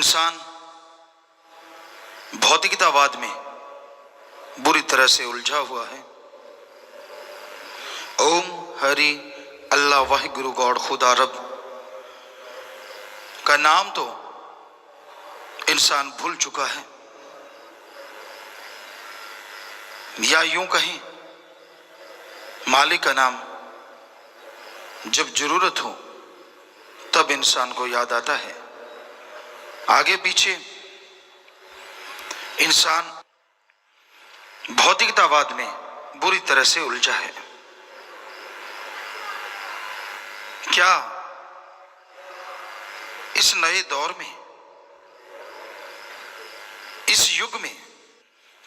इंसान भौतिकतावाद में बुरी तरह से उलझा हुआ है। ओम हरि अल्लाह वाहिगुरु गॉड खुदा रब का नाम तो इंसान भूल चुका है, या यूं कहें मालिक का नाम जब जरूरत हो तब इंसान को याद आता है। आगे पीछे इंसान भौतिकतावाद में बुरी तरह से उलझा है। क्या इस नए दौर में, इस युग में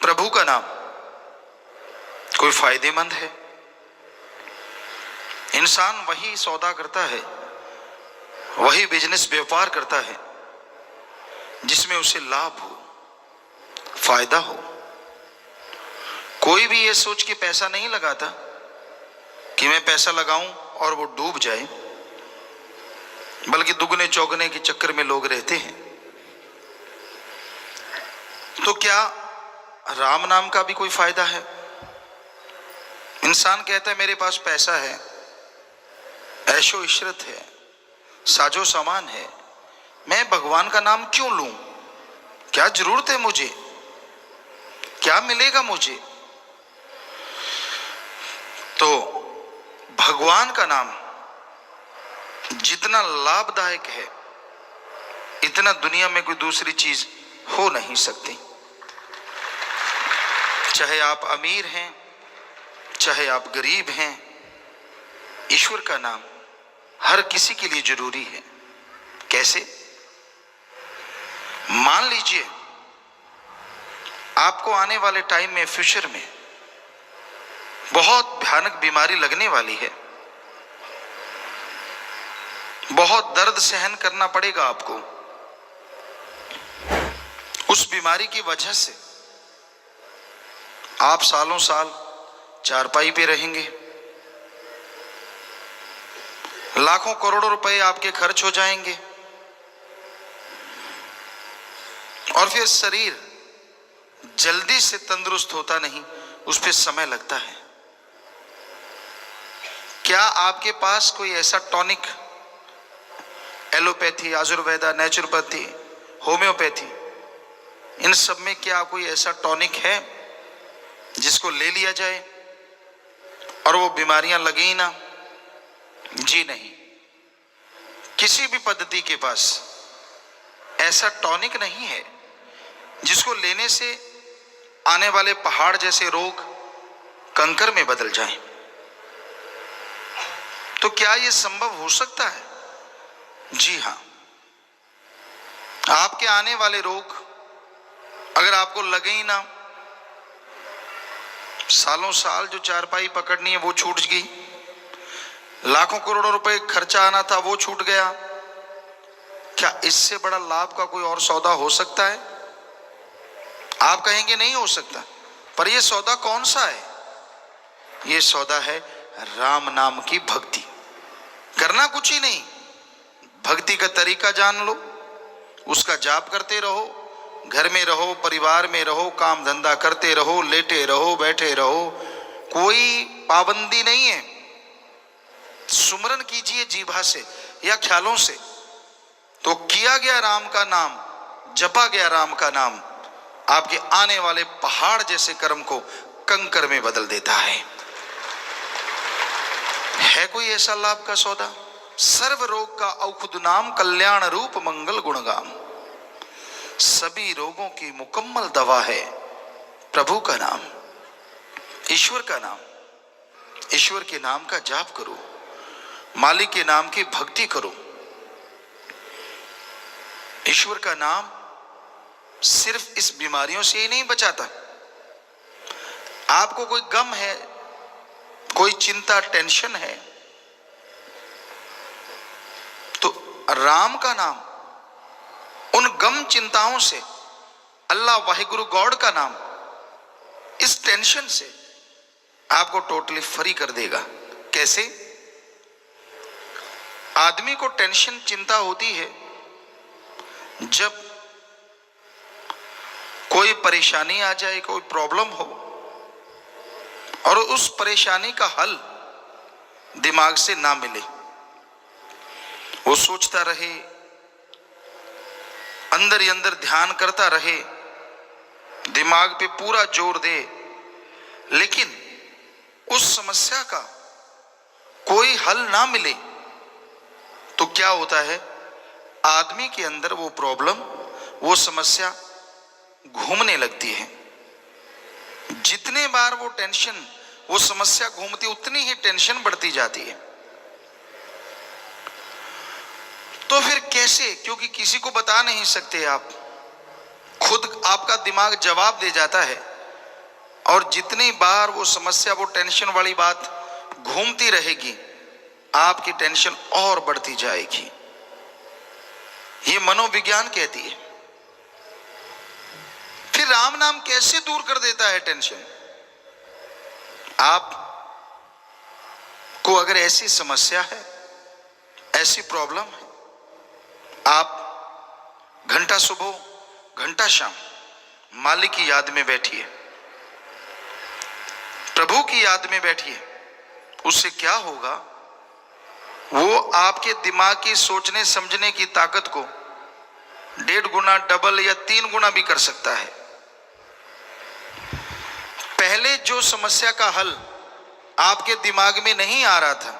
प्रभु का नाम कोई फायदेमंद है? इंसान वही सौदा करता है, वही बिजनेस व्यापार करता है जिसमें उसे लाभ हो, फायदा हो। कोई भी ये सोच के पैसा नहीं लगाता कि मैं पैसा लगाऊं और वो डूब जाए, बल्कि दुगने चौगने के चक्कर में लोग रहते हैं। तो क्या राम नाम का भी कोई फायदा है? इंसान कहता है मेरे पास पैसा है, ऐशो इशरत है, साजो सामान है, मैं भगवान का नाम क्यों लूं? क्या जरूरत है मुझे? क्या मिलेगा मुझे? तो भगवान का नाम जितना लाभदायक है, इतना दुनिया में कोई दूसरी चीज हो नहीं सकती। चाहे आप अमीर हैं, चाहे आप गरीब हैं, ईश्वर का नाम हर किसी के लिए जरूरी है। कैसे? मान लीजिए आपको आने वाले टाइम में, फ्यूचर में बहुत भयानक बीमारी लगने वाली है, बहुत दर्द सहन करना पड़ेगा आपको। उस बीमारी की वजह से आप सालों साल चारपाई पे रहेंगे, लाखों करोड़ों रुपए आपके खर्च हो जाएंगे, और फिर शरीर जल्दी से तंदुरुस्त होता नहीं, उस पर समय लगता है। क्या आपके पास कोई ऐसा tonic, allopathy, Ayurveda, naturopathy, homeopathy, इन सब में क्या कोई ऐसा टॉनिक है जिसको ले लिया जाए और वो बीमारियां लगे ही ना? जी नहीं, किसी भी पद्धति के पास ऐसा टॉनिक नहीं है जिसको लेने से आने वाले पहाड़ जैसे रोग कंकर में बदल जाएं। तो क्या यह संभव हो सकता है? जी हां, आपके आने वाले रोग अगर आपको लगे ही ना, सालों साल जो चारपाई पकड़नी है वो छूट गई, लाखों करोड़ों रुपए खर्चा आना था वो छूट गया, क्या इससे बड़ा लाभ का कोई और सौदा हो सकता है? आप कहेंगे नहीं हो सकता, पर यह सौदा कौन सा है? यह सौदा है राम नाम की भक्ति। करना कुछ ही नहीं, भक्ति का तरीका जान लो, उसका जाप करते रहो, घर में रहो, परिवार में रहो, काम धंधा करते रहो, लेटे रहो, बैठे रहो, कोई पाबंदी नहीं है। सुमरन कीजिए जीभा से या ख्यालों से, तो किया गया राम का नाम, जपा गया राम का नाम, आपके आने वाले पहाड़ जैसे कर्म को कंकर में बदल देता है। कोई ऐसा लाभ का सौदा? सर्व रोग का औषध नाम, कल्याण रूप मंगल गुणगाम। सभी रोगों की मुकम्मल दवा है प्रभु का नाम, ईश्वर का नाम। ईश्वर के नाम का जाप करो, मालिक के नाम की भक्ति करो। ईश्वर का नाम सिर्फ इस बीमारियों से ही नहीं बचाता। आपको कोई गम है, कोई चिंता, टेंशन है, तो राम का नाम उन गम चिंताओं से, अल्लाह वाहिगुरु गॉड का नाम इस टेंशन से आपको टोटली फ्री कर देगा। कैसे? आदमी को टेंशन, चिंता होती है जब परेशानी आ जाए, कोई प्रॉब्लम हो और उस परेशानी का हल दिमाग से ना मिले, वो सोचता रहे, अंदर ही अंदर ध्यान करता रहे, दिमाग पे पूरा जोर दे, लेकिन उस समस्या का कोई हल ना मिले, तो क्या होता है, आदमी के अंदर वो प्रॉब्लम, वो समस्या घूमने लगती है। जितने बार वो टेंशन, वो समस्या घूमती, उतनी ही टेंशन बढ़ती जाती है। तो फिर कैसे? क्योंकि किसी को बता नहीं सकते आप, खुद आपका दिमाग जवाब दे जाता है, और जितनी बार वो समस्या, वो टेंशन वाली बात घूमती रहेगी, आपकी टेंशन और बढ़ती जाएगी। ये मनोविज्ञान कहती है। फिर राम नाम कैसे दूर कर देता है टेंशन? आप को अगर ऐसी समस्या है, ऐसी प्रॉब्लम है, आप घंटा सुबह घंटा शाम मालिक की याद में बैठिए, प्रभु की याद में बैठिए। उससे क्या होगा, वो आपके दिमाग की सोचने समझने की ताकत को 1.5 गुना, डबल या 3 गुना भी कर सकता है। पहले जो समस्या का हल आपके दिमाग में नहीं आ रहा था,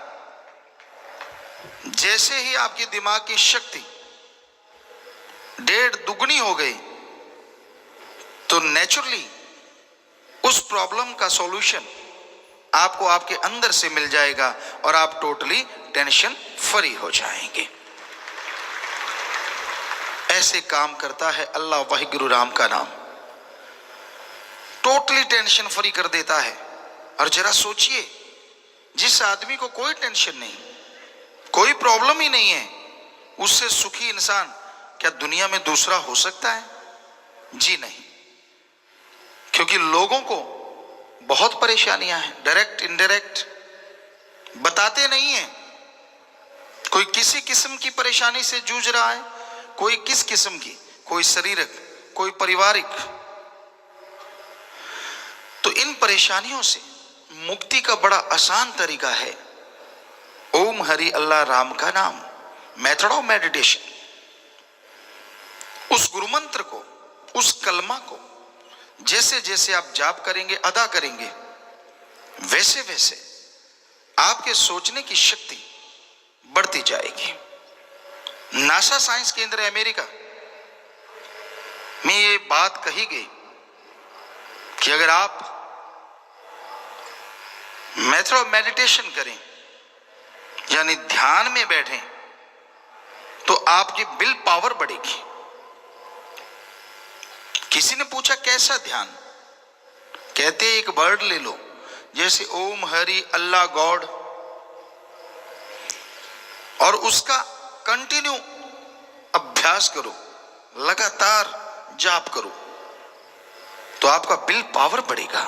जैसे ही आपके दिमाग की शक्ति 1.5 दुगनी हो गई, तो नेचुरली उस प्रॉब्लम का सॉल्यूशन आपको आपके अंदर से मिल जाएगा और आप टोटली टेंशन फ्री हो जाएंगे। ऐसे काम करता है अल्लाह वाहिगुरु राम का नाम, टोटली टेंशन फ्री कर देता है। और जरा सोचिए, जिस आदमी को कोई टेंशन नहीं, कोई प्रॉब्लम ही नहीं है, उससे सुखी इंसान क्या दुनिया में दूसरा हो सकता है? जी नहीं। क्योंकि लोगों को बहुत परेशानियां हैं, डायरेक्ट इनडायरेक्ट, बताते नहीं है। कोई किसी किस्म की परेशानी से जूझ रहा है, कोई किस किस्म की, कोई शारीरिक, कोई पारिवारिक। तो इन परेशानियों से मुक्ति का बड़ा आसान तरीका है ओम हरि अल्लाह राम का नाम, मेथड ऑफ मेडिटेशन। उस गुरु मंत्र को, उस कलमा को जैसे जैसे आप जाप करेंगे, अदा करेंगे, वैसे वैसे आपके सोचने की शक्ति बढ़ती जाएगी। नासा साइंस केंद्र अमेरिका में ये बात कही गई कि अगर आप मेथड ऑफ मेडिटेशन करें, यानी ध्यान में बैठें, तो आपकी विल पावर बढ़ेगी। किसी ने पूछा कैसा ध्यान? कहते एक वर्ड ले लो, जैसे ओम हरि अल्लाह गॉड, और उसका कंटिन्यू अभ्यास करो, लगातार जाप करो, तो आपका विल पावर बढ़ेगा,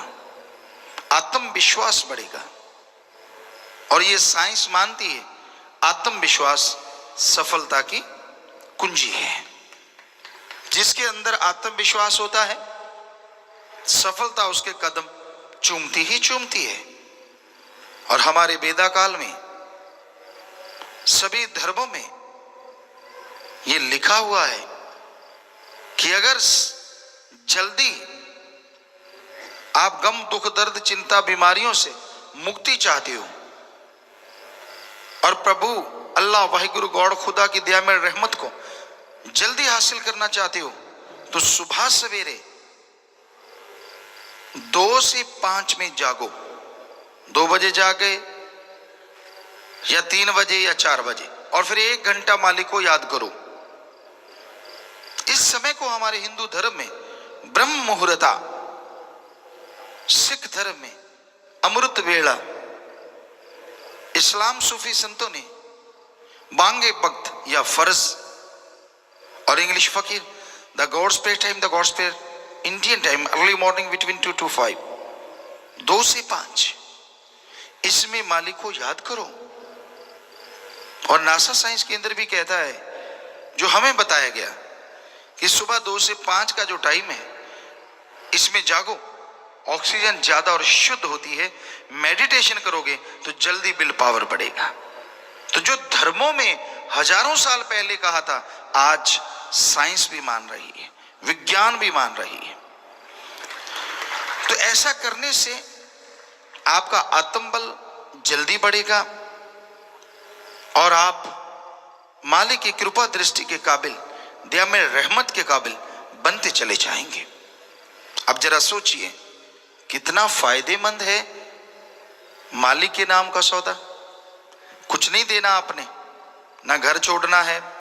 आत्मविश्वास बढ़ेगा। और ये साइंस मानती है आत्मविश्वास सफलता की कुंजी है। जिसके अंदर आत्मविश्वास होता है, सफलता उसके कदम चूमती ही चूमती है। और हमारे वेदा काल में, सभी धर्मों में ये लिखा हुआ है कि अगर जल्दी आप गम, दुख, दर्द, चिंता, बीमारियों से मुक्ति चाहते हो और प्रभु अल्लाह वाहिगुरु गॉड खुदा की दया में रहमत को जल्दी हासिल करना चाहते हो, तो सुबह सवेरे 2 से 5 में जागो। 2 बजे जागे या 3 बजे या 4 बजे, और फिर 1 घंटा मालिक को याद करो। इस समय को हमारे हिंदू धर्म में ब्रह्म मुहूर्ता, सिख धर्म में अमृत वेला, इस्लाम सूफी संतों ने बांगे वक्त या फर्ज, और इंग्लिश फकीर the gods prayer time, the gods prayer Indian time early morning between 2 to 5, 2 से 5, इसमें मालिक को याद करो। और नासा साइंस केंद्र भी कहता है, जो हमें बताया गया कि सुबह 2 से 5 का जो टाइम है, इसमें जागो, ऑक्सीजन ज्यादा और शुद्ध होती है। मेडिटेशन करोगे तो जल्दी विल पावर बढ़ेगा। तो जो धर्मों में हजारों साल पहले कहा था, आज साइंस भी मान रही है, विज्ञान भी मान रही है। तो ऐसा करने से आपका आत्मबल जल्दी बढ़ेगा और आप मालिक की कृपा दृष्टि के काबिल, दया में रहमत के काबिल बनते चले जाएंगे। अब जरा सोचिए कितना फायदेमंद है मालिक के नाम का सौदा। कुछ नहीं देना आपने, ना घर छोड़ना है,